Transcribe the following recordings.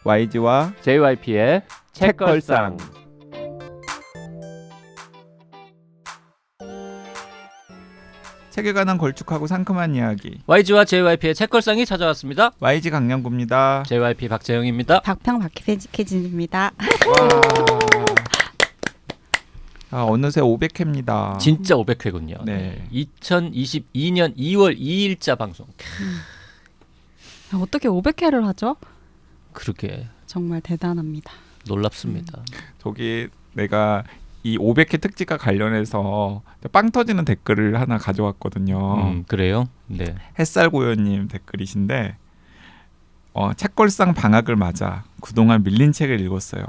YG와 JYP의 책걸상. 책에 관한 걸쭉하고 상큼한 이야기. YG와 JYP의 책걸상이 찾아왔습니다. YG 강량구입니다. JYP 박재영입니다. 박평 박혜진입니다. 어느새 500회입니다. 진짜 500회군요. 네. 2022년 2월 2일자 방송. 어떻게 500회를 하죠? 그러게 정말 대단합니다. 놀랍습니다. 저기 내가 이 500회 특집과 관련해서 빵 터지는 댓글을 하나 가져왔거든요. 그래요? 네. 햇살고요님 댓글이신데 책걸상 방학을 맞아 그동안 밀린 책을 읽었어요.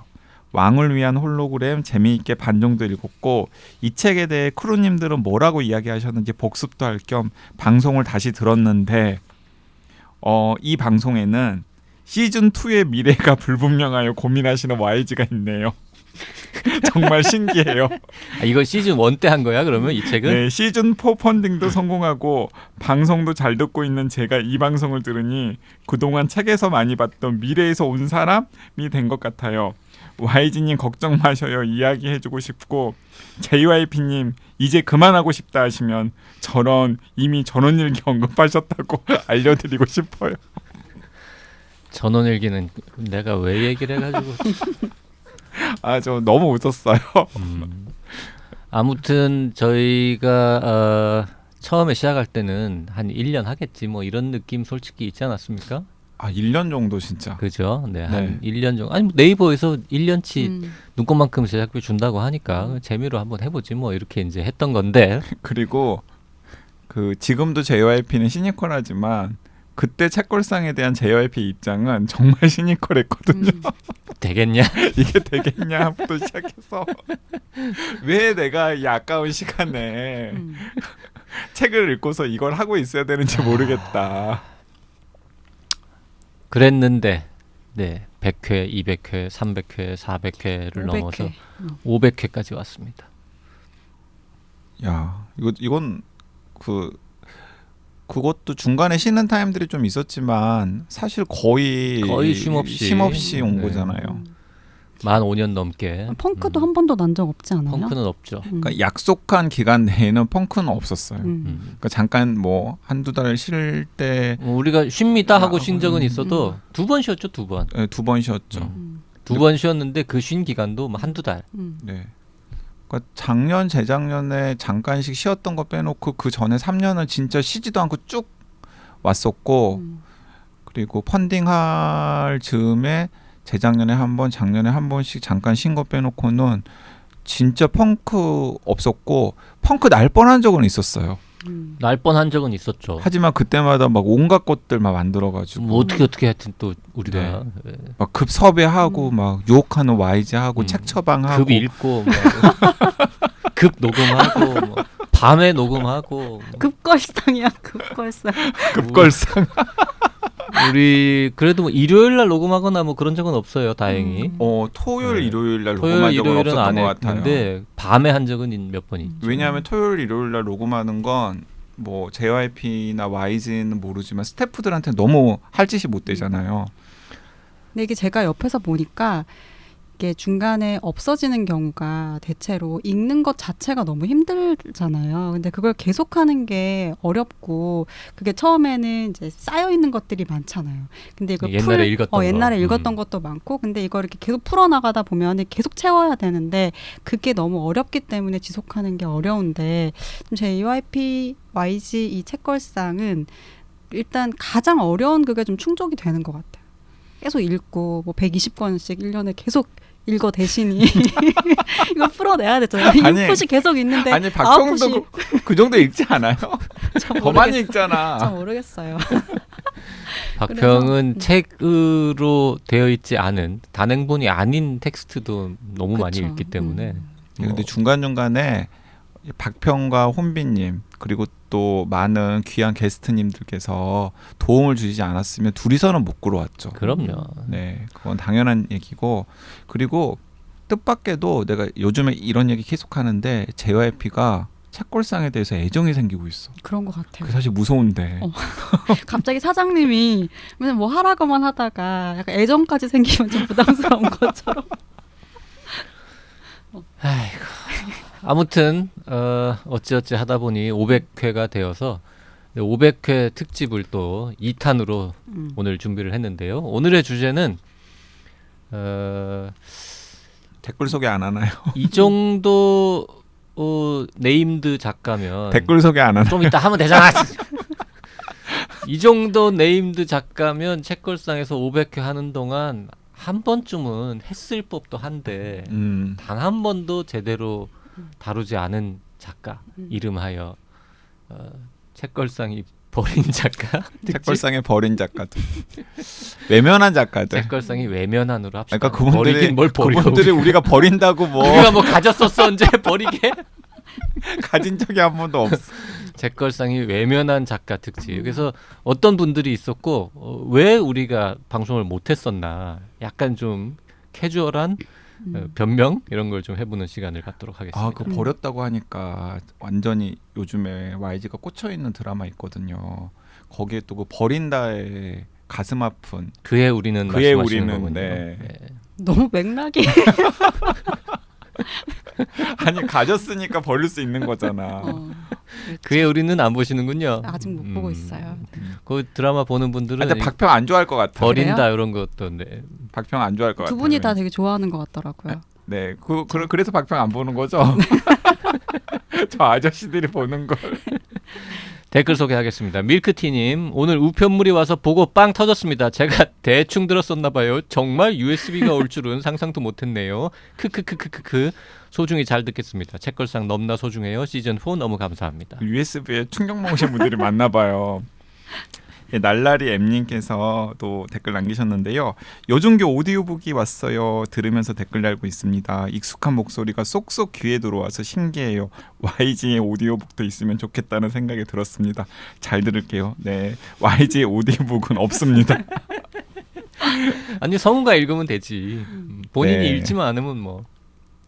왕을 위한 홀로그램 재미있게 반 정도 읽었고 이 책에 대해 크루님들은 뭐라고 이야기하셨는지 복습도 할 겸 방송을 다시 들었는데 이 방송에는 시즌2의 미래가 불분명하여 고민하시는 YG가 있네요. 정말 신기해요. 이걸 시즌 1 때 한 거야 그러면 이 책은? 네, 시즌4 펀딩도 성공하고 방송도 잘 듣고 있는 제가 이 방송을 들으니 그동안 책에서 많이 봤던 미래에서 온 사람이 된 것 같아요. YG님 걱정 마셔요. 이야기해주고 싶고 JYP님 이제 그만하고 싶다 하시면 이미 전원일기 언급하셨다고 알려드리고 싶어요. 전원일기는 내가 왜 얘기를 해가지고 저 너무 웃었어요. 아무튼 저희가 처음에 시작할 때는 한 1년 하겠지 뭐 이런 느낌 솔직히 있지 않았습니까? 1년 정도 진짜. 그죠? 네, 한 1년 정도. 아니 네이버에서 1년치 눈꽃만큼 제작비 준다고 하니까 재미로 한번 해보지 뭐 이렇게 이제 했던 건데. 그리고 지금도 JYP는 시니컬하지만 그때 책걸상에 대한 JYP 입장은 정말 시니컬했거든요. 되겠냐? 이게 되겠냐부터 시작해서 왜 내가 이 아까운 시간에 책을 읽고서 이걸 하고 있어야 되는지 모르겠다. 그랬는데 네 100회, 200회, 300회, 400회를 500회. 넘어서 500회까지 왔습니다. 야, 이건 그것도 중간에 쉬는 타임들이 좀 있었지만 사실 거의 쉼없이 온 거잖아요. 만 5년 넘게. 펑크도 한 번도 난 적 없지 않아요? 펑크는 없죠. 그러니까 약속한 기간 내에는 펑크는 없었어요. 그러니까 잠깐 뭐 한두 달 쉴 때 우리가 쉽니다 하고 쉰 적은 있어도 2번 쉬었죠. 2번. 네, 2번 쉬었죠. 2번 쉬었는데 그 쉰 기간도 뭐 한두 달. 네. 그러니까 작년 재작년에 잠깐씩 쉬었던 거 빼놓고 그 전에 3년은 진짜 쉬지도 않고 쭉 왔었고 그리고 펀딩할 즈음에 재작년에 한 번, 작년에 한 번씩 잠깐 쉰 거 빼놓고는 진짜 펑크 없었고 펑크 날 뻔한 적은 있었어요. 날 뻔한 적은 있었죠. 하지만 그때마다 막 온갖 것들 막 만들어가지고 뭐 어떻게 하여튼 또 우리가 막 급 섭외하고 막 유혹하는 YG 하고 책 처방하고 급 읽고 급 녹음하고 뭐 밤에 녹음하고 급걸상이야 급걸상. 급걸상. 우리 그래도 뭐 일요일 날 녹음하거나 뭐 그런 적은 없어요. 다행히. 토요일 일요일 날 토요일 녹음한 적은 일요일은 없었던 안 것 같아요. 했는데 밤에 한 적은 몇 번 있죠. 왜냐하면 토요일 일요일 날 녹음하는 건 뭐 JYP나 YG는 모르지만 스태프들한테 너무 할 짓이 못 되잖아요. 근데 이게 제가 옆에서 보니까 이게 중간에 없어지는 경우가 대체로 읽는 것 자체가 너무 힘들잖아요. 근데 그걸 계속하는 게 어렵고 그게 처음에는 이제 쌓여 있는 것들이 많잖아요. 근데 이걸 옛날에 읽었던 옛날에 읽었던 것도 많고, 근데 이걸 이렇게 계속 풀어나가다 보면 계속 채워야 되는데 그게 너무 어렵기 때문에 지속하는 게 어려운데 JYP, YG 이 책걸상은 일단 가장 어려운 그게 좀 충족이 되는 것 같아요. 계속 읽고 뭐 120권씩 1년에 계속 읽어 대신이 이거 풀어내야 되잖아요. 인풋이 계속 있는데 아니 박평도 그 정도 읽지 않아요? 더 많이 읽잖아. 저 모르겠어요. 박평은 책으로 되어 있지 않은 단행본이 아닌 텍스트도 너무 그쵸. 많이 읽기 때문에 근데 중간중간에 박평과 혼비님 그리고 또 많은 귀한 게스트님들께서 도움을 주시지 않았으면 둘이서는 못 끌어왔죠. 그럼요. 네, 그건 당연한 얘기고 그리고 뜻밖에도 내가 요즘에 이런 얘기 계속 하는데 JYP가 책걸상에 대해서 애정이 생기고 있어. 그런 것 같아요. 그게 사실 무서운데. 갑자기 사장님이 맨날 뭐 하라고만 하다가 약간 애정까지 생기면 좀 부담스러운 것처럼. 아이고. 아무튼 어찌어찌 하다 보니 500회가 되어서 500회 특집을 또 2탄으로 오늘 준비를 했는데요. 오늘의 주제는 댓글 소개 안 하나요? 이 정도 네임드 작가면 댓글 소개 안 하나요? 좀 이따 하면 되잖아. 이 정도 네임드 작가면 책걸상에서 500회 하는 동안 한 번쯤은 했을 법도 한데 단 한 번도 제대로 다루지 않은 작가 이름하여 책걸상이 버린 작가 책걸상에 버린 작가들. 외면한 작가들. 책걸상이 외면한으로 합시다. 그러니까 그분들이 버리긴 뭘 버려. 그분들이 우리가 버린다고 뭐 우리가 뭐 가졌었어 언제 버리게? 가진 적이 한 번도 없어. 책걸상이 외면한 작가 특집. 그래서 어떤 분들이 있었고 왜 우리가 방송을 못했었나 약간 좀 캐주얼한 변명 이런 걸 좀 해보는 시간을 갖도록 하겠습니다. 아, 그 버렸다고 하니까 완전히 요즘에 YG가 꽂혀 있는 드라마 있거든요. 거기에 또 그 버린다의 가슴 아픈 그의 우리는 그의 말씀하시는 우리는, 거군요. 네. 너무 맥락이 아니 가졌으니까 버릴 수 있는 거잖아. 그의 우리는 안 보시는군요. 아직 못 보고 있어요. 그 드라마 보는 분들은 근데 박평 안 좋아할 것 같아. 버린다 이런 것도 네. 박평 안 좋아할 것 같아. 두 분이 다 되게 좋아하는 것 같더라고요. 네, 그래서 박평 안 보는 거죠. 저 아저씨들이 보는 걸. 댓글 소개하겠습니다. 밀크티님 오늘 우편물이 와서 보고 빵 터졌습니다. 제가 대충 들었었나 봐요. 정말 USB가 올 줄은 상상도 못했네요. 크크크크크크 소중히 잘 듣겠습니다. 책걸상 넘나 소중해요. 시즌 4 너무 감사합니다. USB에 충격 먹으신 분들이 많나 봐요. 예, 날라리 M님께서도 댓글 남기셨는데요. 요즘교 오디오북이 왔어요. 들으면서 댓글 달고 있습니다. 익숙한 목소리가 쏙쏙 귀에 들어와서 신기해요. YG의 오디오북도 있으면 좋겠다는 생각이 들었습니다. 잘 들을게요. 네, YG의 오디오북은 없습니다. 아니 성우가 읽으면 되지. 본인이 네. 읽지만 않으면 뭐.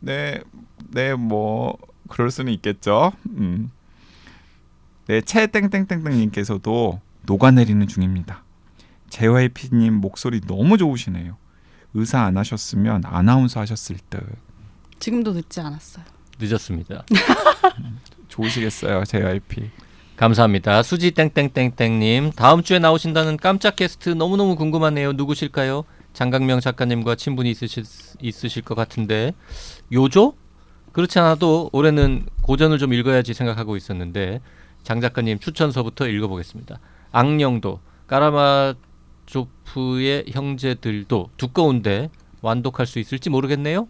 네, 뭐 그럴 수는 있겠죠. 네, 채땡땡땡땡님께서도 녹아내리는 중입니다. JYP님 목소리 너무 좋으시네요. 의사 안 하셨으면 아나운서 하셨을 듯. 지금도 듣지 않았어요. 늦었습니다. 좋으시겠어요, JYP. 감사합니다. 수지 땡땡땡땡님 다음 주에 나오신다는 깜짝 게스트 너무너무 궁금하네요. 누구실까요? 장강명 작가님과 친분이 있으실 것 같은데 요조? 그렇지 않아도 올해는 고전을 좀 읽어야지 생각하고 있었는데 장 작가님 추천서부터 읽어보겠습니다. 악령도 까라마조프의 형제들도 두꺼운데 완독할 수 있을지 모르겠네요.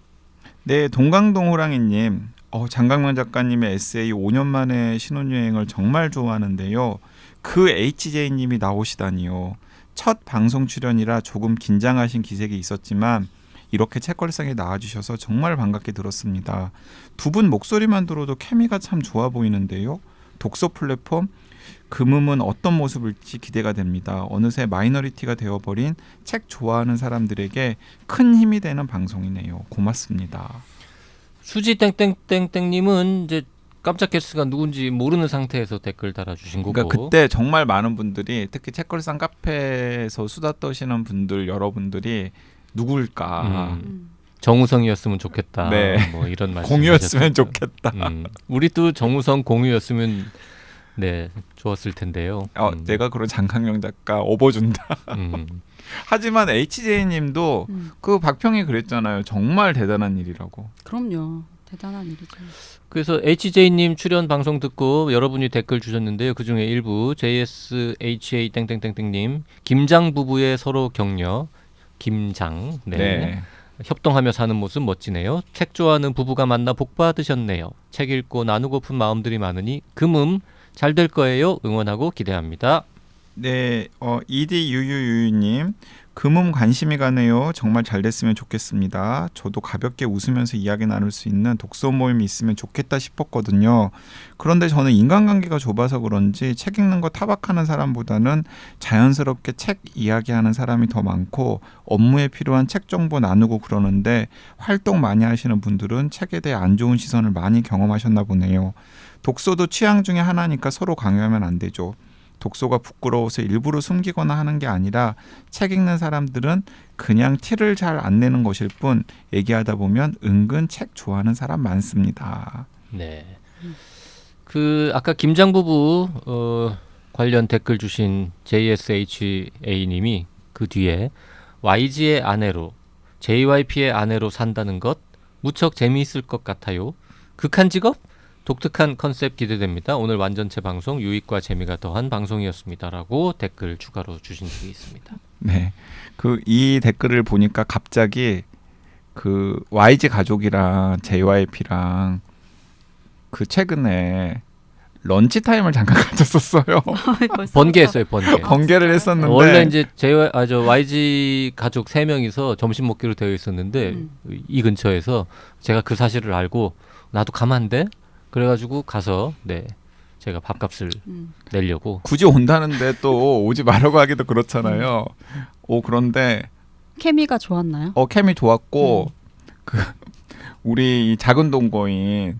네, 동강동 호랑이님. 장강명 작가님의 에세이 5년 만에 신혼여행을 정말 좋아하는데요. 그 HJ님이 나오시다니요. 첫 방송 출연이라 조금 긴장하신 기색이 있었지만 이렇게 책걸상에 나와주셔서 정말 반갑게 들었습니다. 두 분 목소리만 들어도 케미가 참 좋아 보이는데요. 독서 플랫폼 금음은 어떤 모습일지 기대가 됩니다. 어느새 마이너리티가 되어버린 책 좋아하는 사람들에게 큰 힘이 되는 방송이네요. 고맙습니다. 수지 땡땡땡땡님은 이제 깜짝 게스트가 누군지 모르는 상태에서 댓글 달아주신 거고. 그러니까 그때 정말 많은 분들이 특히 책걸상 카페에서 수다 떠시는 분들 여러분들이 누굴까 정우성이었으면 좋겠다. 네. 뭐 이런 말씀 공유였으면 좋겠다. 우리도 정우성 공유였으면 네 좋았을 텐데요. 내가 그런 장강명 작가 업어준다. 하지만 HJ님도 그 박평이 그랬잖아요. 정말 대단한 일이라고. 그럼요. 대단한 일이죠. 그래서 HJ님 출연 방송 듣고 여러분이 댓글 주셨는데요. 그중에 일부 JSHA 땡땡땡땡님 김장 부부의 서로 격려 김장 네. 협동하며 사는 모습 멋지네요. 책 좋아하는 부부가 만나 복 받으셨네요. 책 읽고 나누고픈 마음들이 많으니 금음 잘 될 거예요. 응원하고 기대합니다. 네, EDUUU님 금음 관심이 가네요. 정말 잘 됐으면 좋겠습니다. 저도 가볍게 웃으면서 이야기 나눌 수 있는 독서 모임이 있으면 좋겠다 싶었거든요. 그런데 저는 인간관계가 좁아서 그런지 책 읽는 거 타박하는 사람보다는 자연스럽게 책 이야기하는 사람이 더 많고 업무에 필요한 책 정보 나누고 그러는데 활동 많이 하시는 분들은 책에 대해 안 좋은 시선을 많이 경험하셨나 보네요. 독서도 취향 중에 하나니까 서로 강요하면 안 되죠. 독서가 부끄러워서 일부러 숨기거나 하는 게 아니라 책 읽는 사람들은 그냥 티를 잘 안 내는 것일 뿐 얘기하다 보면 은근 책 좋아하는 사람 많습니다. 네. 그 아까 김장 부부 관련 댓글 주신 JSHA님이 그 뒤에 YG의 아내로 JYP의 아내로 산다는 것 무척 재미있을 것 같아요. 극한 직업? 독특한 컨셉 기대됩니다. 오늘 완전체 방송 유익과 재미가 더한 방송이었습니다라고 댓글 추가로 주신 적이 있습니다. 네, 그 이 댓글을 보니까 갑자기 그 YG 가족이랑 JYP랑 그 최근에 런치 타임을 잠깐 가졌었어요. 번개했어요, 번개. 번개를 했었는데 원래 이제 YG 가족 3명이서 점심 먹기로 되어 있었는데 이 근처에서 제가 그 사실을 알고 나도 가면 안 돼? 그래가지고 가서 네 제가 밥값을 내려고 굳이 온다는데 또 오지 말라고 하기도 그렇잖아요. 그런데 케미가 좋았나요? 케미 좋았고 그 우리 이 작은 동거인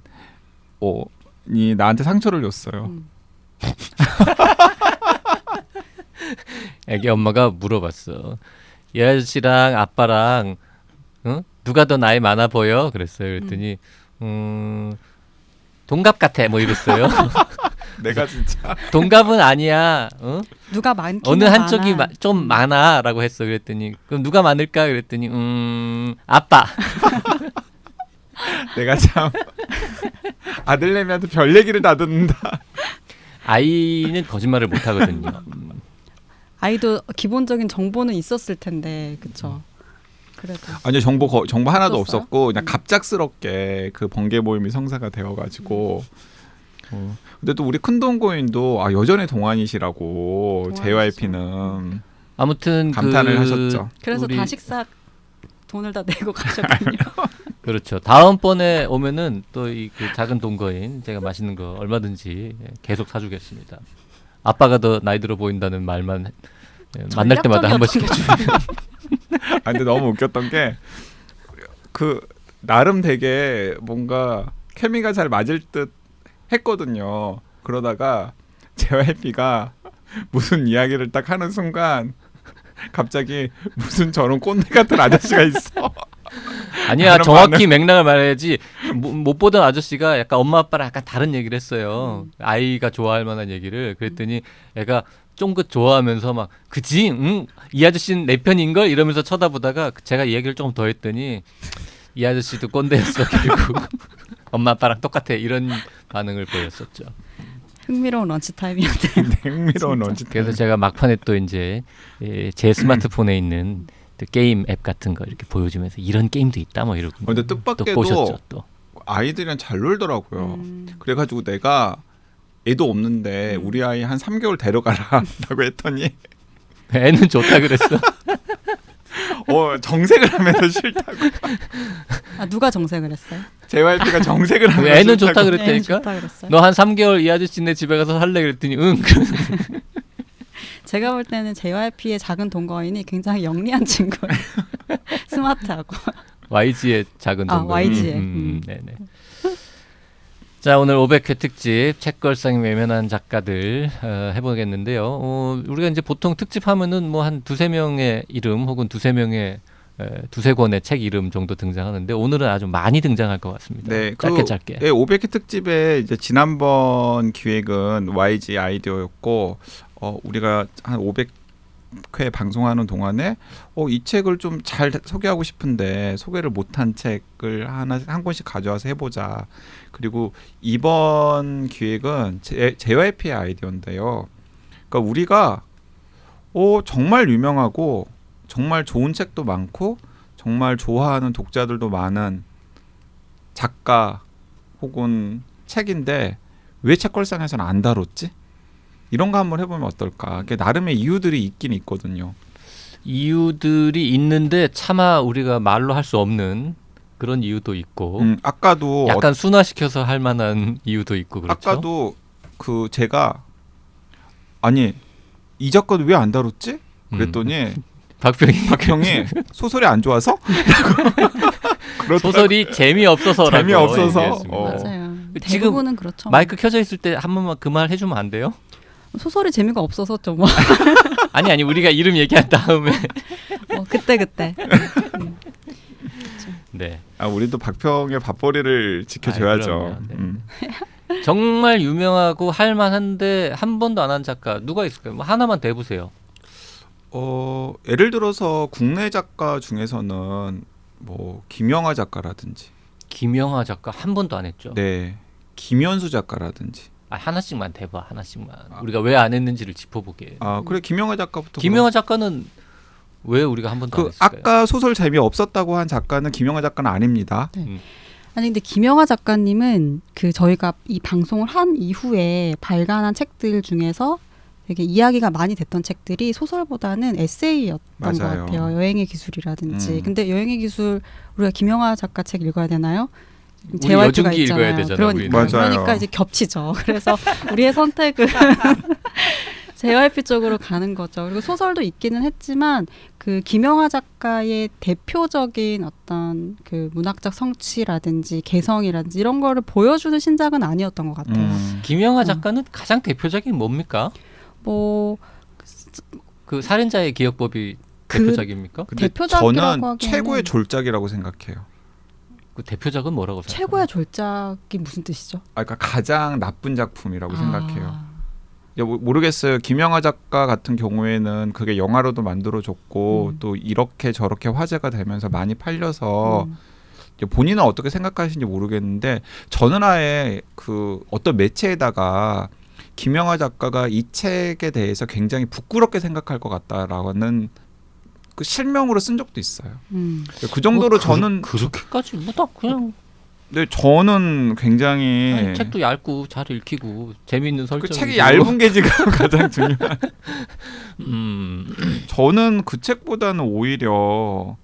이 나한테 상처를 줬어요. 애기 엄마가 물어봤어. 이 아저씨랑 아빠랑 누가 더 나이 많아 보여? 그랬어요. 그랬더니 동갑 같아 뭐 이랬어요. 내가 진짜 동갑은 아니야. 누가 많긴 어느 한쪽이 많아. 좀 많아라고 했어. 그랬더니 그럼 누가 많을까? 그랬더니 아빠. 내가 참 아들내미한테 별 얘기를 다 듣는다. 아이는 거짓말을 못 하거든요. 아이도 기본적인 정보는 있었을 텐데 그쵸? 그래도 아니요 정보 하나도 없었어요? 없었고 그냥 갑작스럽게 그 번개 모임이 성사가 되어가지고 근데 또 우리 큰 동거인도 여전히 동안이시라고 JYP는 아무튼 감탄을 하셨죠. 그래서 우리- 다 식사 돈을 다 내고 가셨군요. 그렇죠. 다음번에 오면은 또 이 그 작은 동거인 제가 맛있는 거 얼마든지 계속 사주겠습니다. 아빠가 더 나이 들어 보인다는 말만 만날 때마다 한 번씩 해주면. 근데 너무 웃겼던 게 그 나름 되게 뭔가 케미가 잘 맞을 듯 했거든요. 그러다가 JYP가 무슨 이야기를 딱 하는 순간 갑자기 무슨 저런 꼰대 같은 아저씨가 있어. 아니야, 그런 정확히 맥락을 말해야지. 못 보던 아저씨가 약간 엄마 아빠랑 약간 다른 얘기를 했어요. 아이가 좋아할 만한 얘기를. 그랬더니 애가 쫑긋 좋아하면서 막 그지? 응? 이 아저씨는 내 편인걸? 이러면서 쳐다보다가 제가 이야기를 조금 더 했더니 이 아저씨도 꼰대였어 결국. 엄마 아빠랑 똑같아 이런 반응을 보였었죠. 흥미로운 런치타임이었대요. 흥미로운 런치. 그래서 제가 막판에 또 이제 제 스마트폰에 있는 또 게임 앱 같은 거 이렇게 보여주면서 이런 게임도 있다 뭐 이러고 근데 또 뜻밖에도 꼬셨죠 또. 아이들이랑 잘 놀더라고요. 그래가지고 내가 애도 없는데 우리 아이 한 3개월 데려가라라고 했더니 애는 좋다 그랬어. 정색을 하면서 싫다고. 누가 정색을 했어요? JYP가 정색을 하면서 애는 싫다고. 좋다 네, 그랬다니까. 좋다 그랬어요. 너 한 3개월 이 아저씨네 집에 가서 살래 그랬더니 응. 제가 볼 때는 JYP의 작은 동거인이 굉장히 영리한 친구예요. 스마트하고. YG의 작은 동거. YG의. 네네. 자 오늘 500회 특집 책걸상 외면한 작가들 해보겠는데요. 우리가 이제 보통 특집하면은 뭐 한 두세 명의 이름 혹은 두세 명의 두세 권의 책 이름 정도 등장하는데 오늘은 아주 많이 등장할 것 같습니다. 네, 짧게. 500회 특집의 이제 지난번 기획은 YG 아이디어였고 우리가 한 500회 방송하는 동안에 이 책을 좀 잘 소개하고 싶은데 소개를 못한 책을 한 권씩 가져와서 해보자. 그리고 이번 기획은 JYP의 아이디어인데요. 그러니까 우리가 정말 유명하고 정말 좋은 책도 많고 정말 좋아하는 독자들도 많은 작가 혹은 책인데 왜 책걸상에서는 안 다뤘지? 이런 거 한번 해보면 어떨까? 나름의 이유들이 있긴 있거든요. 이유들이 있는데 차마 우리가 말로 할 수 없는 그런 이유도 있고 아까도 약간 순화시켜서 할 만한 이유도 있고 그렇죠. 아까도 그 제가 아니 이 작가도 왜 안 다뤘지? 그랬더니 박형이 소설이 안 좋아서 소설이 재미없어서라고 재미없어서. 얘기했습니다. 맞아요. 지금 대부분은 그렇죠. 마이크 켜져 있을 때 한 번만 그 말 해주면 안 돼요? 소설이 재미가 없어서 좀 뭐. 아니 우리가 이름 얘기한 다음에 그때. 네. 우리도 박평의 밥벌이를 지켜줘야죠. 그럼요. 네. 정말 유명하고 할만한데 한 번도 안 한 작가 누가 있을까요? 뭐 하나만 대보세요. 예를 들어서 국내 작가 중에서는 뭐 김영하 작가라든지, 김영하 작가 한 번도 안 했죠. 네, 김현수 작가라든지. 하나씩만 대봐 하나씩만. 우리가 왜 안 했는지를 짚어보게. 그래 김영하 작가부터. 김영하 작가는 왜 우리가 한 번도 안 그 했을까요? 아까 소설 재미 없었다고 한 작가는 김영하 작가는 아닙니다. 아니 근데 김영하 작가님은 그 저희가 이 방송을 한 이후에 발간한 책들 중에서 되게 이야기가 많이 됐던 책들이 소설보다는 에세이였던 것 맞아요. 같아요. 여행의 기술이라든지. 음. 근데 여행의 기술 우리가 김영하 작가 책 읽어야 되나요? 우리 JYP가 여중기 있잖아요. 읽어야 되잖아요, 그러니까, 우리는. 맞아요. 그러니까 이제 겹치죠. 그래서 우리의 선택은 JYP 쪽으로 가는 거죠. 그리고 소설도 있기는 했지만 그 김영하 작가의 대표적인 어떤 그 문학적 성취라든지 개성이라든지 이런 거를 보여주는 신작은 아니었던 것 같아요. 김영하 작가는 가장 대표적인 뭡니까? 뭐 그 살인자의 기억법이 그- 대표작입니까? 근데 대표작이라고 저는 하기에는- 최고의 졸작이라고 생각해요. 그 대표작은 뭐라고 생각해요? 최고의 졸작이 무슨 뜻이죠? 그러니까 가장 나쁜 작품이라고 생각해요. 아, 모르겠어요. 김영하 작가 같은 경우에는 그게 영화로도 만들어졌고 또 이렇게 저렇게 화제가 되면서 많이 팔려서 본인은 어떻게 생각하시는지 모르겠는데 저는 아예 그 어떤 매체에다가 김영하 작가가 이 책에 대해서 굉장히 부끄럽게 생각할 것 같다라는 그 실명으로 쓴 적도 있어요. 그 정도로 저는 그렇게까지 뭐다 그냥 네, 저는 굉장히 아니, 책도 얇고 잘 읽히고 재미있는 설정. 그 책이 얇은 게 지금 가장 중요한. 저는 그 책보다는 오히려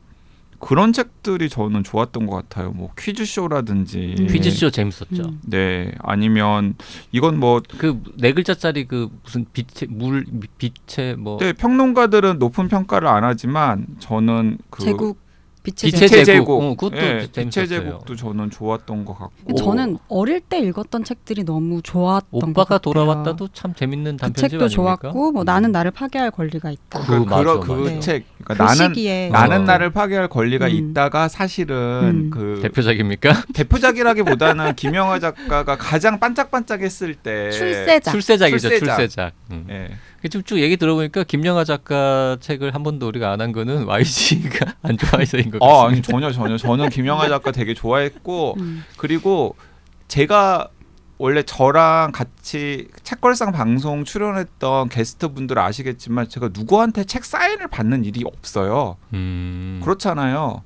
그런 책들이 저는 좋았던 것 같아요. 뭐 퀴즈쇼라든지. 퀴즈쇼 재밌었죠. 네, 아니면 이건 뭐 그 네 글자짜리 그 무슨 빛의 뭐 네, 평론가들은 높은 평가를 안 하지만 저는 그 제국 빛의 빛의 제국. 제국. 그것도 예, 재밌었어요. 빛의 제국도 저는 좋았던 것 같고. 저는 어릴 때 읽었던 책들이 너무 좋았던 것 오빠가 같아요. 돌아왔다도 참 재밌는 그 단편집 책도 아닙니까? 좋았고 뭐 나는 나를 파괴할 권리가 있다. 맞아. 그 네. 책, 그 그러니까 시기에 나는 어. 나를 파괴할 권리가 음. 있다가 사실은 그 대표작입니까? 대표작이라기보다는 김영하 작가가 가장 반짝반짝했을 때 출세작. 출세작이죠. 출세작. 출세작. 예. 지금 쭉 얘기 들어보니까 김영하 작가 책을 한 번도 우리가 안 한 거는 YG가 안 좋아해서인 것 같습니다. 아니 전혀 저는 김영하 작가 되게 좋아했고 음. 그리고 제가 원래 저랑 같이 책걸상 방송 출연했던 게스트 분들 아시겠지만 제가 누구한테 책 사인을 받는 일이 없어요. 그렇잖아요.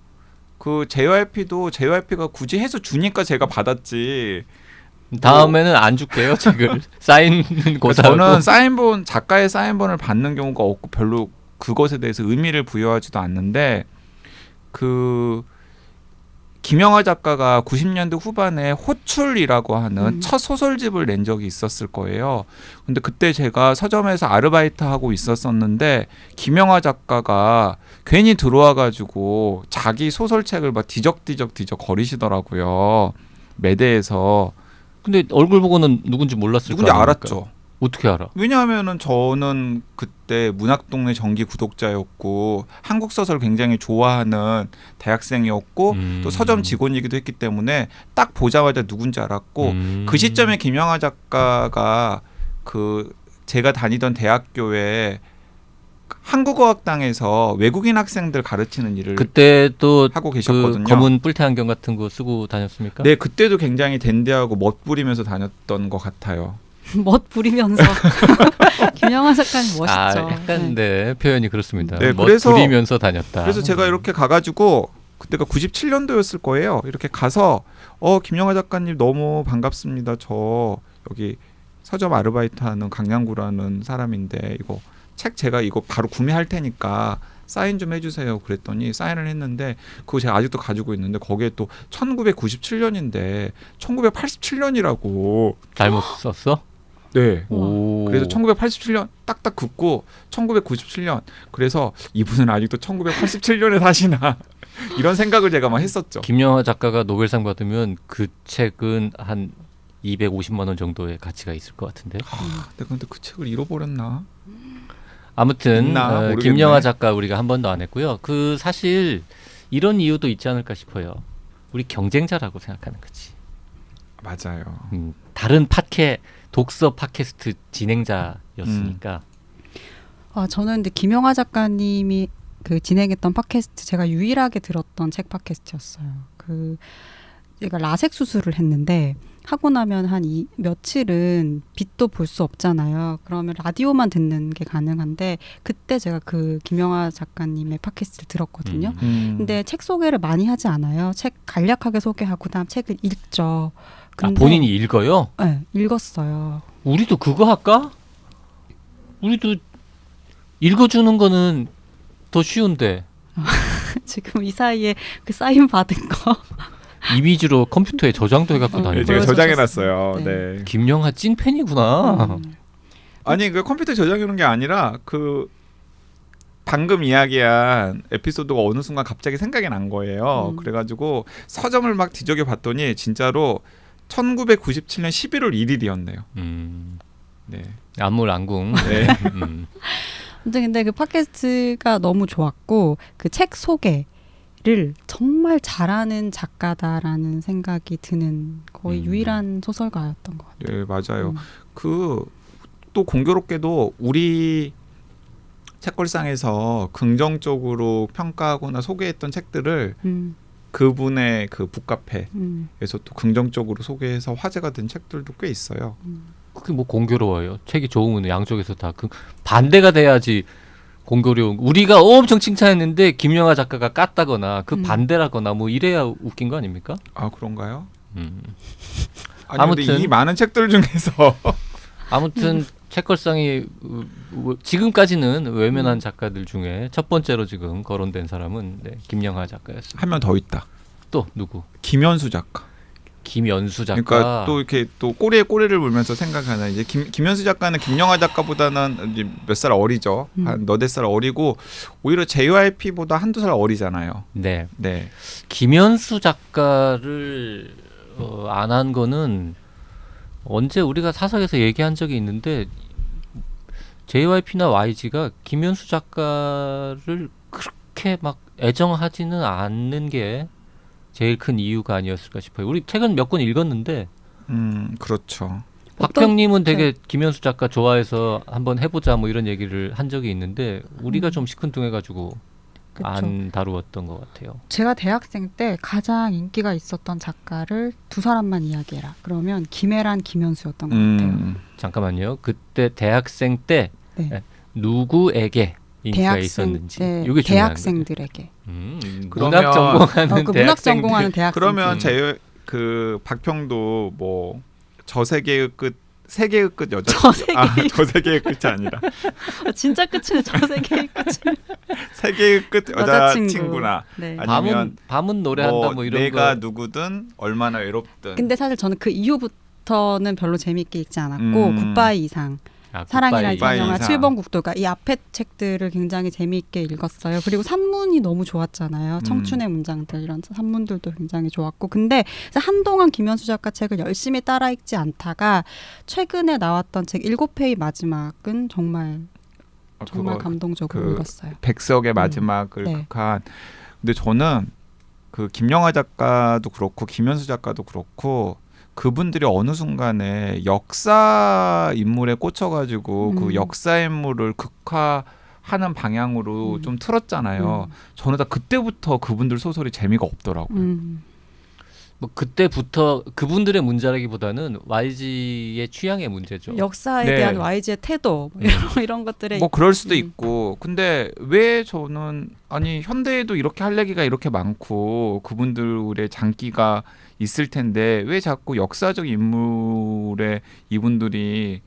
그 JYP도 JYP가 굳이 해서 주니까 제가 받았지. 다음에는 안 줄게요 책을 사인은 고사하고. 저는 사인본 작가의 사인본을 받는 경우가 없고 별로 그것에 대해서 의미를 부여하지도 않는데 그 김영하 작가가 90년대 후반에 호출이라고 하는 첫 소설집을 낸 적이 있었을 거예요. 근데 그때 제가 서점에서 아르바이트 하고 있었었는데 김영하 작가가 괜히 들어와 가지고 자기 소설책을 막 뒤적뒤적 거리시더라고요. 매대에서. 근데 얼굴 보고는 누군지 몰랐을 누군지 거 아닙니까? 알았죠. 어떻게 알아? 왜냐하면은 저는 그때 문학동네 정기 구독자였고 한국 소설 굉장히 좋아하는 대학생이었고 또 서점 직원이기도 했기 때문에 딱 보자마자 누군지 알았고 그 시점에 김영하 작가가 그 제가 다니던 대학교에 한국어학당에서 외국인 학생들 가르치는 일을 그때 또 하고 그 계셨거든요. 검은 뿔테 안경 같은 거 쓰고 다녔습니까? 네, 그때도 굉장히 댄디하고 멋 부리면서 다녔던 것 같아요. 멋 부리면서 김영하 작가님 멋있죠. 아, 약간 네, 표현이 그렇습니다. 네, 멋 그래서- 부리면서 다녔다. 그래서 제가 이렇게 가가지고 그때가 97년도였을 거예요. 이렇게 가서 김영하 작가님 너무 반갑습니다. 저 여기 서점 아르바이트하는 강양구라는 사람인데 이거 책 제가 이거 바로 구매할 테니까 사인 좀 해주세요. 그랬더니 사인을 했는데 그거 제가 아직도 가지고 있는데 거기에 또 1997년인데 1987년이라고. 잘못 썼어? 네. 오. 그래서 1987년 딱딱 긋고 1997년. 그래서 이분은 아직도 1987년에 사시나 이런 생각을 제가 막 했었죠. 김영하 작가가 노벨상 받으면 그 책은 한 250만 원 정도의 가치가 있을 것 같은데. 내가 근데 그 책을 잃어버렸나? 아무튼 있나? 모르겠네. 김영하 작가 우리가 한 번도 안 했고요. 그 사실 이런 이유도 있지 않을까 싶어요. 우리 경쟁자라고 생각하는 거지. 맞아요. 다른 독서 팟캐스트 진행자였으니까. 저는 근데 김영하 작가님이 그 진행했던 팟캐스트 제가 유일하게 들었던 책 팟캐스트였어요. 그 제가 라섹 수술을 했는데 하고 나면 며칠은 빛도 볼 수 없잖아요. 그러면 라디오만 듣는 게 가능한데 그때 제가 그 김영하 작가님의 팟캐스트를 들었거든요. 근데 책 소개를 많이 하지 않아요. 책 간략하게 소개하고 그다음 책을 읽죠. 근데 본인이 읽어요? 네, 읽었어요. 우리도 그거 할까? 우리도 읽어주는 거는 더 쉬운데 지금 이 사이에 그 사인 받은 거 이미지로 컴퓨터에 저장도 해갖고 다니고. 제가 보여주셨어요. 저장해놨어요. 네. 네. 김영하 찐팬이구나. 아니 그 컴퓨터 저장해놓은 게 아니라 그 방금 이야기한 에피소드가 어느 순간 갑자기 생각이 난 거예요. 그래가지고 서점을 막 뒤적여 봤더니 진짜로 1997년 11월 1일이었네요. 네. 안물안궁. 네. 근데 그 팟캐스트가 너무 좋았고 그 책 소개를 정말 잘하는 작가다라는 생각이 드는 거의 유일한 소설가였던 것 같아요. 네, 맞아요. 그 또 공교롭게도 우리 책걸상에서 긍정적으로 평가하거나 소개했던 책들을 그분의 그 북카페에서 또 긍정적으로 소개해서 화제가 된 책들도 꽤 있어요. 그게 뭐 공교로워요. 책이 좋으면 양쪽에서 다 반대가 돼야지 공교로운. 우리가 엄청 칭찬했는데 김영하 작가가 깠다거나 그 반대라거나 뭐 이래야 웃긴 거 아닙니까? 아 그런가요? 아니, 아무튼 근데 이 많은 책들 중에서 아무튼 책걸상이 지금까지는 외면한 작가들 중에 첫 번째로 지금 거론된 사람은 김영하 작가였습니다. 한 명 더 있다. 또 누구? 김연수 작가. 김연수 작가. 그러니까 또 이렇게 또 꼬리에 꼬리를 물면서 생각하는 이제 김연수 작가는 김영하 작가보다는 이제 몇 살 어리죠. 한 너댓 살 어리고 오히려 JYP보다 한두 살 어리잖아요. 네. 네. 김연수 작가를 안 한 거는 언제 우리가 사석에서 얘기한 적이 있는데 JYP나 YG가 김연수 작가를 그렇게 막 애정하지는 않는 게 제일 큰 이유가 아니었을까 싶어요. 우리 책은 몇 권 읽었는데 그렇죠. 박평님은 되게 김연수 작가 좋아해서 한번 해보자 뭐 이런 얘기를 한 적이 있는데 우리가 좀 시큰둥해가지고 안 다루었던 것 같아요. 제가 대학생 때 가장 인기가 있었던 작가를 두 사람만 이야기해라. 그러면 김애란, 김연수였던 것 같아요. 잠깐만요. 그때 대학생 때 누구에게 인기가 있었는지 네, 이게 중요한 대학생들에게. 문학 전공하는 그 문학 전공하는 대학생. 그러면 그 박평도 뭐 저세계의 끝 세계의 끝 여자 저세계의 끝이 아니라 진짜 끝이네. 저세계의 끝이 세계의 끝 여자친구나 네. 아니면 밤은 노래한다 뭐 이런 내가 거. 누구든 얼마나 외롭든. 근데 사실 저는 그 이후부터는 별로 재미있게 읽지 않았고 굿바이 이상 사랑이란 영화 7번 국도가 이 앞에 책들을 굉장히 재미있게 읽었어요. 그리고 산문이 너무 좋았잖아요. 청춘의 문장들 이런 산문들도 굉장히 좋았고 근데 한동안 김연수 작가 책을 열심히 따라 읽지 않다가 최근에 나왔던 책 7회의 마지막은 정말 감동적으로 읽었어요. 백석의 마지막을 극한. 근데 저는 그 김영하 작가도 그렇고 김연수 작가도 그렇고 그분들이 어느 순간에 역사 인물에 꽂혀가지고 그 역사 인물을 극화하는 방향으로 좀 틀었잖아요. 저는 다 그때부터 그분들 소설이 재미가 없더라고요. 뭐 그때부터 그분들의 문제라기보다는 YG의 취향의 문제죠. 역사에 대한 YG의 태도 이런 것들에 뭐 그럴 수도 있고 근데 왜 저는 아니 현대에도 이렇게 할 얘기가 이렇게 많고 그분들의 장기가 있을 텐데 왜 자꾸 역사적 인물에 이분들이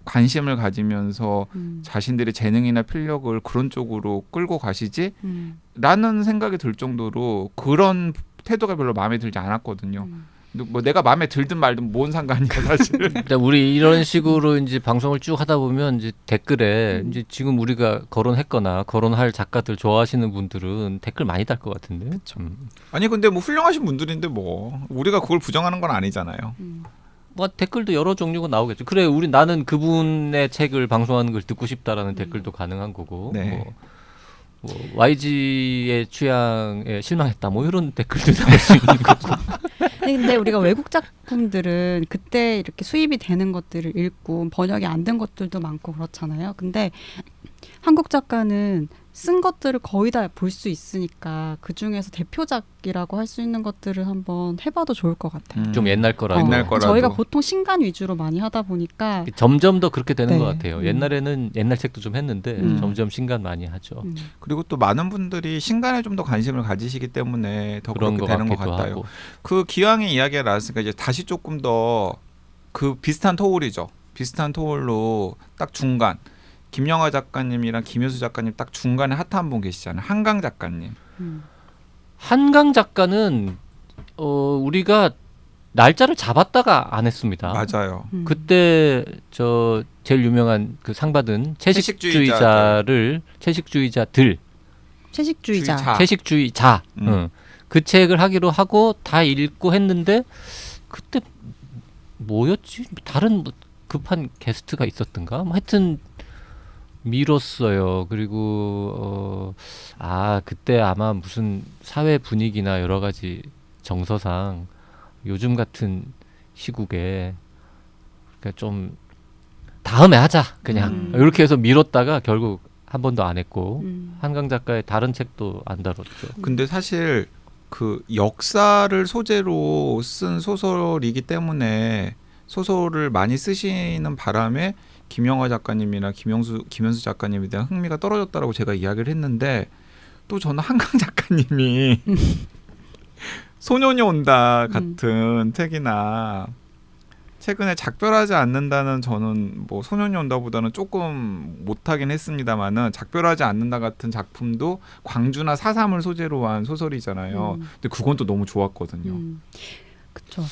관심을 가지면서 음. 자신들의 재능이나 필력을 그런 쪽으로 끌고 가시지? 음. 라는 생각이 들 정도로 그런 태도가 별로 마음에 들지 않았거든요. 음. 근데 뭐 내가 마음에 들든 말든 뭔 상관이야 사실. 근데 우리 이런 식으로 이제 방송을 쭉 하다 보면 이제 댓글에 이제 지금 우리가 거론했거나 거론할 작가들 좋아하시는 분들은 댓글 많이 달 것 같은데. 아니 근데 뭐 훌륭하신 분들인데 뭐 우리가 그걸 부정하는 건 아니잖아요. 뭐 댓글도 여러 종류가 나오겠죠. 그래, 나는 그분의 책을 방송하는 걸 듣고 싶다라는 댓글도 가능한 거고. 네. 뭐 YG의 취향에 실망했다. 뭐 이런 댓글도 나올 수 있는 거고. 아니, 근데 우리가 외국 작품들은 그때 이렇게 수입이 되는 것들을 읽고 번역이 안 된 것들도 많고 그렇잖아요. 근데 한국 작가는 쓴 것들을 거의 다 볼 수 있으니까 그 중에서 대표작이라고 할 수 있는 것들을 한번 해봐도 좋을 것 같아요. 좀 옛날 거라도. 옛날 거라도. 저희가 보통 신간 위주로 많이 하다 보니까 점점 더 그렇게 되는 네. 것 같아요. 옛날에는 옛날 책도 좀 했는데 점점 신간 많이 하죠. 그리고 또 많은 분들이 신간에 좀 더 관심을 가지시기 때문에 더 그런 그렇게 것 되는 것 같기도 같아요. 하고. 그 기왕의 이야기가 나왔으니까 이제 다시 조금 더 그 비슷한 토울이죠. 비슷한 토울로 딱 중간 김영하 작가님이랑 김효수 작가님 딱 중간에 핫한 분 계시잖아요. 한강 작가님. 한강 작가는 우리가 날짜를 잡았다가 안 했습니다. 맞아요. 그때 저 제일 유명한 그 상 받은 채식주의자들 채식주의자. 채식주의자 그 책을 하기로 하고 다 읽고 했는데 그때 뭐였지? 다른 뭐 급한 게스트가 있었던가? 뭐 하여튼 미뤘어요. 그리고 그때 아마 무슨 사회 분위기나 여러 가지 정서상 요즘 같은 시국에 그러니까 좀 다음에 하자 그냥 이렇게 해서 미뤘다가 결국 한 번도 안 했고 한강 작가의 다른 책도 안 다뤘죠. 근데 사실 그 역사를 소재로 쓴 소설이기 때문에 소설을 많이 쓰시는 바람에 김영하 작가님이나 김현수 작가님에 대한 흥미가 떨어졌다라고 제가 이야기를 했는데 또 저는 한강 작가님이 소년이 온다 같은 책이나 최근에 작별하지 않는다는 저는 뭐 소년이 온다보다는 조금 못하긴 했습니다만은 작별하지 않는다 같은 작품도 광주나 4.3을 소재로 한 소설이잖아요. 근데 그건 또 너무 좋았거든요. 그렇죠.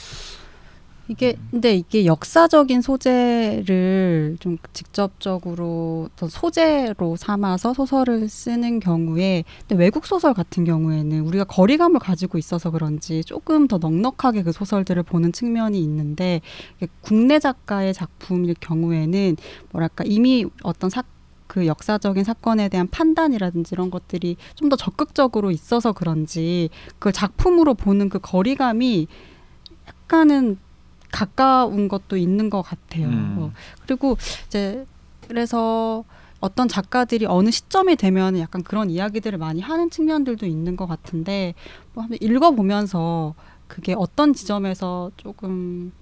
근데 이게 역사적인 소재를 좀 직접적으로 더 소재로 삼아서 소설을 쓰는 경우에 근데 외국 소설 같은 경우에는 우리가 거리감을 가지고 있어서 그런지 조금 더 넉넉하게 그 소설들을 보는 측면이 있는데 국내 작가의 작품일 경우에는 뭐랄까 이미 어떤 그 역사적인 사건에 대한 판단이라든지 이런 것들이 좀 더 적극적으로 있어서 그런지 그 작품으로 보는 그 거리감이 약간은 가까운 것도 있는 것 같아요. 그리고 이제 그래서 어떤 작가들이 어느 시점이 되면 약간 그런 이야기들을 많이 하는 측면들도 있는 것 같은데 뭐 한번 읽어보면서 그게 어떤 지점에서 조금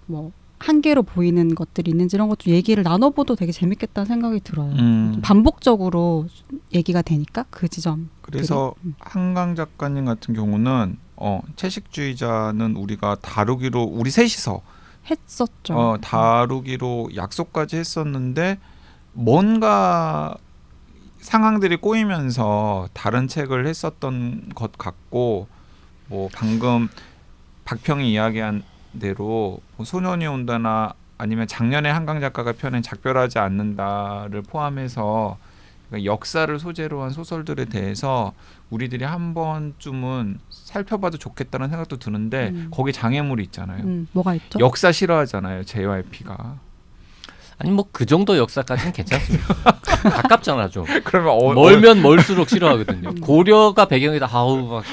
뭐 한계로 보이는 것들이 있는지 이런 것도 얘기를 나눠봐도 되게 재밌겠다는 생각이 들어요. 반복적으로 얘기가 되니까 그 지점. 그래서 한강 작가님 같은 경우는 채식주의자는 우리가 다루기로 우리 셋이서 했었죠. 다루기로 약속까지 했었는데 뭔가 상황들이 꼬이면서 다른 책을 했었던 것 같고 뭐 방금 박평이 이야기한 대로 뭐 소년이 온다나 아니면 작년에 한강 작가가 펴낸 작별하지 않는다를 포함해서 그러니까 역사를 소재로 한 소설들에 대해서 우리들이 한 번쯤은 살펴봐도 좋겠다는 생각도 드는데 거기 장애물이 있잖아요. 뭐가 있죠? 역사 싫어하잖아요. JYP가. 아니 뭐 그 정도 역사까지는 괜찮습니다. 가깝잖아 좀. 그러면 멀면 멀수록 싫어하거든요. 고려가 배경이다. 아우 막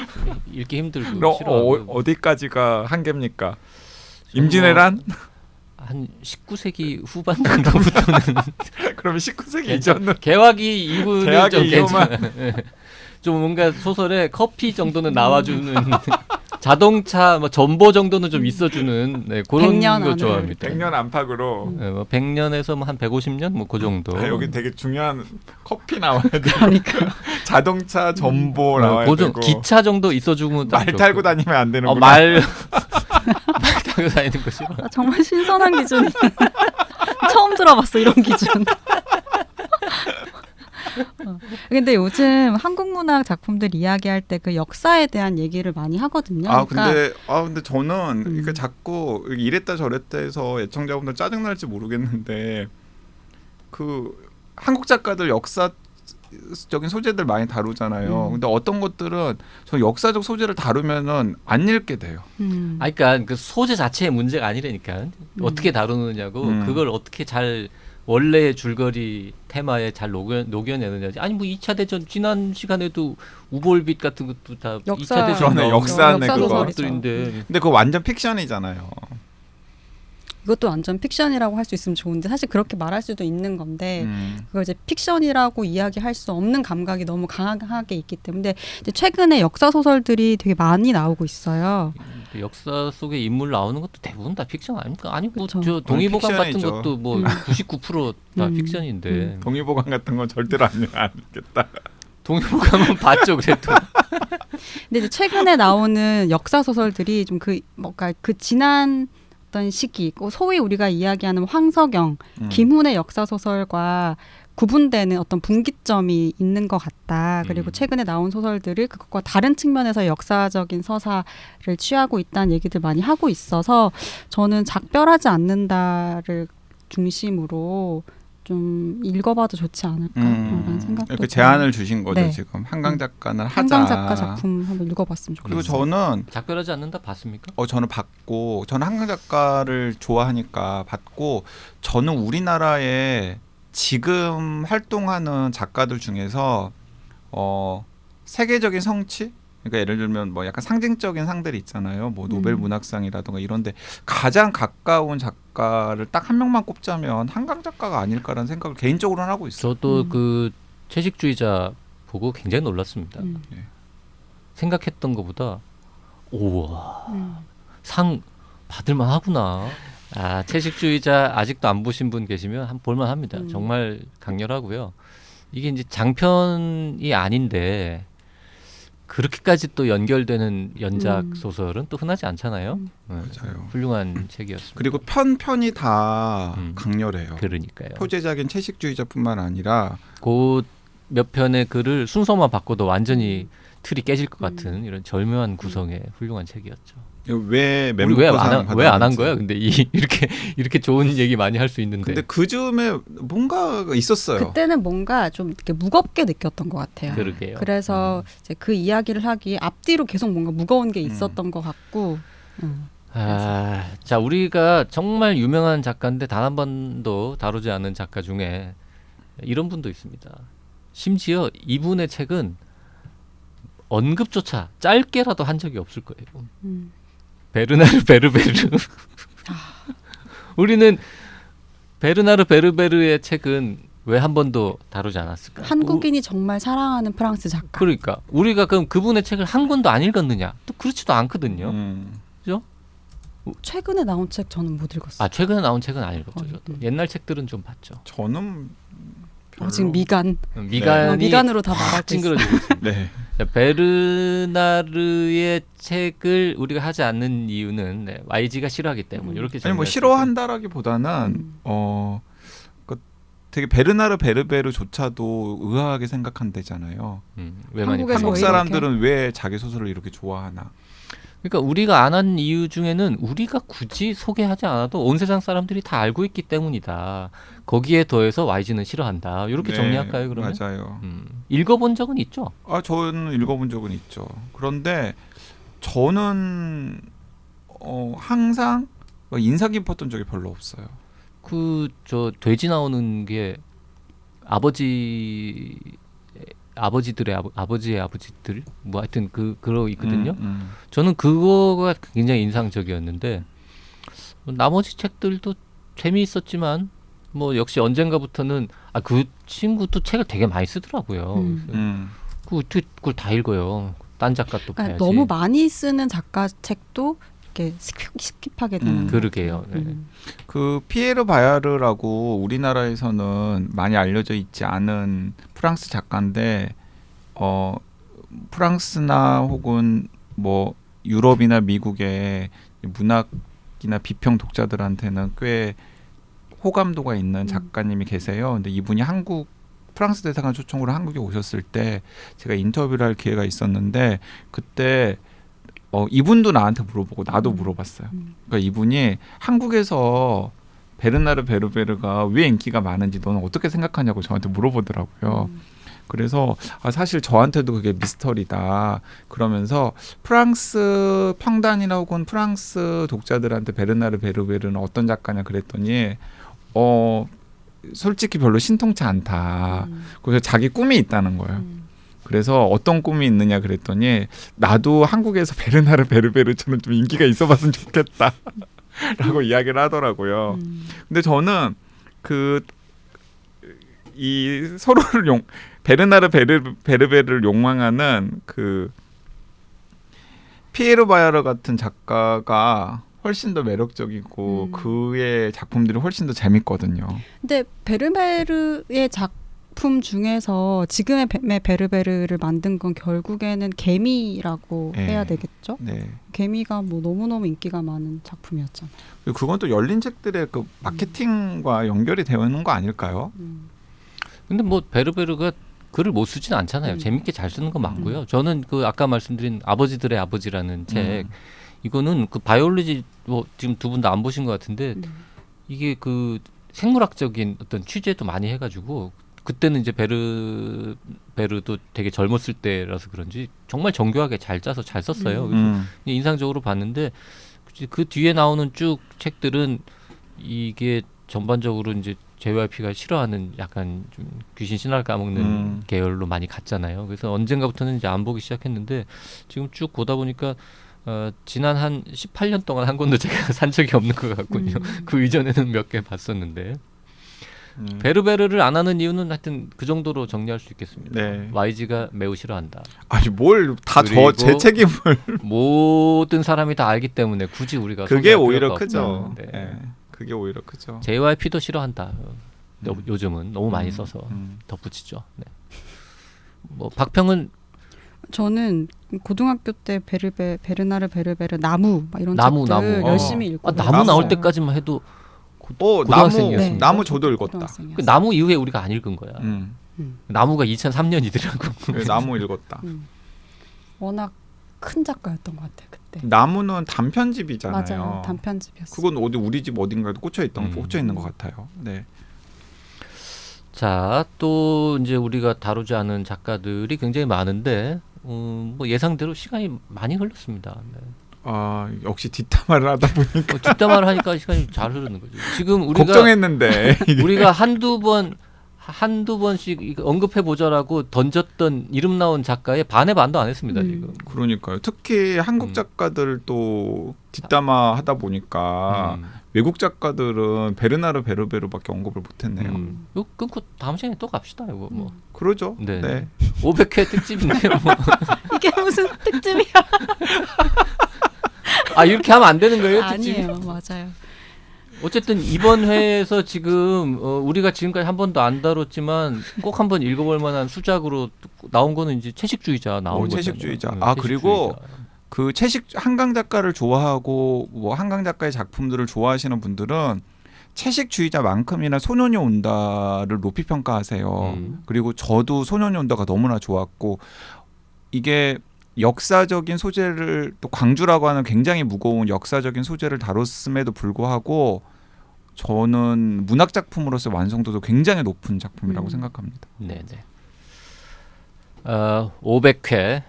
읽기 힘들고 싫어하고. 어디까지가 한계입니까? 임진왜란? 한 19세기 후반 정도부터는 그러면 19세기 이전은 개화기 이후는 개화기 좀 이후만. 괜찮아요. 좀 뭔가 소설에 커피 정도는 나와주는 자동차 뭐 전보 정도는 좀 있어주는 그런 100년 거 안에. 좋아합니다. 100년 안팎으로. 네, 뭐 100년에서 뭐 한 150년 뭐 그 정도. 여기 되게 중요한 커피 나와야 돼. 그러니까 자동차 전보 나와야 되고. 기차 정도 있어주면 말 탈고 다니면 안 되는구나. 말 타고 다니는 거 싫어. 정말 신선한 기준이 처음 들어봤어 이런 기준. 근데 요즘 한국 문학 작품들 이야기할 때 그 역사에 대한 얘기를 많이 하거든요. 근데 저는 그러니까 자꾸 이랬다 저랬다 해서 애청자분들 짜증 날지 모르겠는데 그 한국 작가들 역사적인 소재들 많이 다루잖아요. 근데 어떤 것들은 저 역사적 소재를 다루면은 안 읽게 돼요. 아, 그러니까 그 소재 자체의 문제가 아니라니까 어떻게 다루느냐고 그걸 어떻게 잘 원래의 줄거리 테마에 잘 녹여내느냐지. 아니 뭐 2차 대전 지난 시간에도 우볼빛 같은 것도 다 역사- 2차 대전 그러네, 나오고 역사네, 그런 그거. 것들인데 근데 그거 완전 픽션이잖아요. 이것도 완전 픽션이라고 할 수 있으면 좋은데 사실 그렇게 말할 수도 있는 건데 음. 그걸 이제 픽션이라고 이야기할 수 없는 감각이 너무 강하게 있기 때문에 이제 최근에 역사 소설들이 되게 많이 나오고 있어요. 역사 속에 인물 나오는 것도 대부분 다 픽션 아닙니까? 아니 뭐 그쵸. 저 동의보감 같은 픽션이죠. 것도 뭐 99%다 픽션인데 동의보감 같은 건 절대로 안 읽겠다. 동의보감은 봤죠 그래도. 근데 이제 최근에 나오는 역사 소설들이 좀 그 뭔가 그 지난 어떤 시기, 소위 우리가 이야기하는 황석영, 김훈의 역사 소설과 구분되는 어떤 분기점이 있는 것 같다. 그리고 최근에 나온 소설들을 그것과 다른 측면에서 역사적인 서사를 취하고 있다는 얘기들 많이 하고 있어서 저는 작별하지 않는다를 중심으로 좀 읽어봐도 좋지 않을까라는 생각도 이렇게 제안을 주신 거죠. 네. 지금 한강 작가는 하자. 한강 작가 작품 한번 읽어봤으면 그리고 좋겠어요. 저는 작별하지 않는다 봤습니까? 저는 봤고 저는 한강 작가를 좋아하니까 봤고 저는 우리나라에 지금 활동하는 작가들 중에서 세계적인 성취 그러니까 예를 들면 뭐 약간 상징적인 상들이 있잖아요. 뭐 노벨 문학상이라든가 이런데 가장 가까운 작가를 딱 한 명만 꼽자면 한강 작가가 아닐까라는 생각을 개인적으로는 하고 있어요. 저도 그 채식주의자 보고 굉장히 놀랐습니다. 생각했던 것보다 우와 상 받을만 하구나. 아, 채식주의자 아직도 안 보신 분 계시면 한번 볼만합니다. 정말 강렬하고요. 이게 이제 장편이 아닌데 그렇게까지 또 연결되는 연작 소설은 또 흔하지 않잖아요. 네, 맞아요. 훌륭한 책이었습니다. 그리고 편이 다 강렬해요. 그러니까요. 표제적인 채식주의자뿐만 아니라 그 몇 편의 글을 순서만 바꿔도 완전히 틀이 깨질 것 같은 이런 절묘한 구성의 훌륭한 책이었죠. 왜 우리 왜안 한 거야? 근데 이렇게 좋은 얘기 많이 할 수 있는데. 근데 그 즈음에 뭔가 있었어요. 그때는 뭔가 좀 이렇게 무겁게 느꼈던 것 같아요. 그러게요. 그래서 이제 그 이야기를 하기 앞뒤로 계속 뭔가 무거운 게 있었던 것 같고. 자 우리가 정말 유명한 작가인데 단 한 번도 다루지 않은 작가 중에 이런 분도 있습니다. 심지어 이분의 책은 언급조차 짧게라도 한 적이 없을 거예요. 베르나르 베르베르. 우리는 베르나르 베르베르의 책은 왜 한 번도 다루지 않았을까? 한국인이 정말 사랑하는 프랑스 작가. 그러니까 우리가 그럼 그분의 책을 한 권도 안 읽었느냐? 또 그렇지도 않거든요. 그죠? 최근에 나온 책 저는 못 읽었어요. 아 최근에 나온 책은 안 읽었죠. 저도. 옛날 책들은 좀 봤죠. 저는 별로... 지금 미간. 미간으로 다 말하고 있어요. 찡그러지고 있습니다. 네. 베르나르의 책을 우리가 하지 않는 이유는 YG가 싫어하기 때문에 이렇게 아니 뭐 싫어한다라기보다는 되게 베르나르 베르베르조차도 의아하게 생각한대잖아요. 왜 많이 한국 사람들은 왜 자기 소설을 이렇게 좋아하나? 그러니까 우리가 안 한 이유 중에는 우리가 굳이 소개하지 않아도 온 세상 사람들이 다 알고 있기 때문이다. 거기에 더해서 YG는 싫어한다. 이렇게 정리할까요, 그러면? 맞아요. 읽어본 적은 있죠? 저는 읽어본 적은 있죠. 그런데 저는 항상 인상 깊었던 적이 별로 없어요. 저 돼지 나오는 게 아버지들의 아버지의 아버지들 뭐 하여튼 그러 있거든요. 저는 그거가 굉장히 인상적이었는데 나머지 책들도 재미있었지만 뭐 역시 언젠가부터는 그 친구도 책을 되게 많이 쓰더라고요. 그 어떻게 그걸 다 읽어요? 딴 작가 또 봐야지. 너무 많이 쓰는 작가 책도 이렇게 스킵하게 되는. 그러게요. 네. 그 피에르 바야르라고 우리나라에서는 많이 알려져 있지 않은 프랑스 작가인데 프랑스나 혹은 뭐 유럽이나 미국의 문학이나 비평 독자들한테는 꽤 호감도가 있는 작가님이 계세요. 근데 이분이 프랑스 대사관 초청으로 한국에 오셨을 때 제가 인터뷰를 할 기회가 있었는데 그때 이분도 나한테 물어보고 나도 물어봤어요. 그러니까 이분이 한국에서 베르나르 베르베르가 왜 인기가 많은지 너는 어떻게 생각하냐고 저한테 물어보더라고요. 그래서 사실 저한테도 그게 미스터리다. 그러면서 프랑스 평단이나 혹은 프랑스 독자들한테 베르나르 베르베르는 어떤 작가냐 그랬더니 솔직히 별로 신통치 않다. 그래서 자기 꿈이 있다는 거예요. 그래서 어떤 꿈이 있느냐 그랬더니 나도 한국에서 베르나르 베르베르처럼 좀 인기가 있어봤으면 좋겠다. 라고 이야기를 하더라고요. 근데 저는 이 서로를 베르나르 베르베르를 욕망하는 피에로 바야르 같은 작가가 훨씬 더 매력적이고 그의 작품들이 훨씬 더 재밌거든요. 근데 베르베르의 작품 중에서 지금의 베르베르를 만든 건 결국에는 개미라고 네. 해야 되겠죠? 네. 개미가 뭐 너무너무 인기가 많은 작품이었잖아요. 그리고 그건 또 열린 책들의 그 마케팅과 연결이 되어 있는 거 아닐까요? 근데 뭐 베르베르가 글을 못 쓰진 않잖아요. 재밌게 잘 쓰는 건 맞고요. 저는 그 아까 말씀드린 아버지들의 아버지라는 책 이거는 그 바이올로지 지금 두 분 다 안 보신 것 같은데 이게 그 생물학적인 어떤 취재도 많이 해가지고 그때는 이제 베르도 되게 젊었을 때라서 그런지 정말 정교하게 잘 짜서 잘 썼어요. 그래서 인상적으로 봤는데 그 뒤에 나오는 쭉 책들은 이게 전반적으로 이제 JYP가 싫어하는 약간 좀 귀신 신화를 까먹는 계열로 많이 갔잖아요. 그래서 언젠가부터는 이제 안 보기 시작했는데 지금 쭉 보다 보니까 지난 한 18년 동안 한 권도 제가 산 적이 없는 것 같군요. 그 이전에는 몇 개 봤었는데 베르베르를 안 하는 이유는 하여튼 그 정도로 정리할 수 있겠습니다. 네. YG가 매우 싫어한다. 아니 뭘 다 그리고 제 책임을 모든 사람이 다 알기 때문에 굳이 우리가 그게 소개할 오히려 필요가 크죠. 없다. 네. 네. 그게 오히려 크죠. JYP도 싫어한다. 요즘은 너무 많이 써서 덧붙이죠. 네. 뭐 박평은 저는 고등학교 때 베르나르 베르베르 나무 막 이런 나무 책들 열심히 읽고 나무 나올 때까지만 해도 고등학생이었습니다. 나무 저도 읽었다. 그 나무 이후에 우리가 안 읽은 거야. 나무가 2003년이더라고. 네, 나무 읽었다. 워낙 큰 작가였던 것 같아요 그때. 나무는 단편집이잖아요. 맞아요, 단편집이었어요. 그건 우리 집 어딘가에도 꽂혀 있는 것 같아요. 네. 자, 또 이제 우리가 다루지 않은 작가들이 굉장히 많은데 뭐 예상대로 시간이 많이 흘렀습니다. 네. 역시 뒷담화를 하다 보니까 뒷담화를 하니까 시간이 잘 흐르는 거죠. 지금 우리가 걱정했는데 우리가 한두 번씩 언급해 보자라고 던졌던 이름 나온 작가의 반의 반도 안 했습니다. 지금. 그러니까요. 특히 한국 작가들도 뒷담화 하다 보니까 외국 작가들은 베르나르 베르베르밖에 언급을 못했네요. 이거 끊고 다음 시간에 또 갑시다. 이거 뭐. 그러죠. 네. 네. 500회 특집인데요. 뭐. 이게 무슨 특집이야? 이렇게 하면 안 되는 거예요? 특집이? 아니에요, 맞아요. 어쨌든 이번 회에서 지금 우리가 지금까지 한 번도 안 다뤘지만 꼭 한번 읽어볼 만한 수작으로 나온 거는 이제 채식주의자 나온 거잖아요. 채식주의자. 채식주의자. 그리고 그 한강 작가를 좋아하고 뭐 한강 작가의 작품들을 좋아하시는 분들은 채식주의자만큼이나 소년이 온다를 높이 평가하세요. 그리고 저도 소년이 온다가 너무나 좋았고 이게 역사적인 소재를 또 광주라고 하는 굉장히 무거운 역사적인 소재를 다뤘음에도 불구하고 저는 문학 작품으로서 완성도도 굉장히 높은 작품이라고 생각합니다. 네네. 500회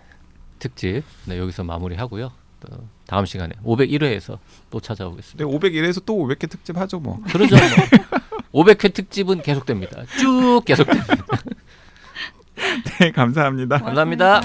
특집 여기서 마무리하고요. 또 다음 시간에 501회에서 또 찾아오겠습니다. 네, 501회에서 또 500회 특집 하죠 뭐. 그러죠. 뭐. 500회 특집은 계속됩니다. 쭉 계속됩니다. 네, 감사합니다. 감사합니다.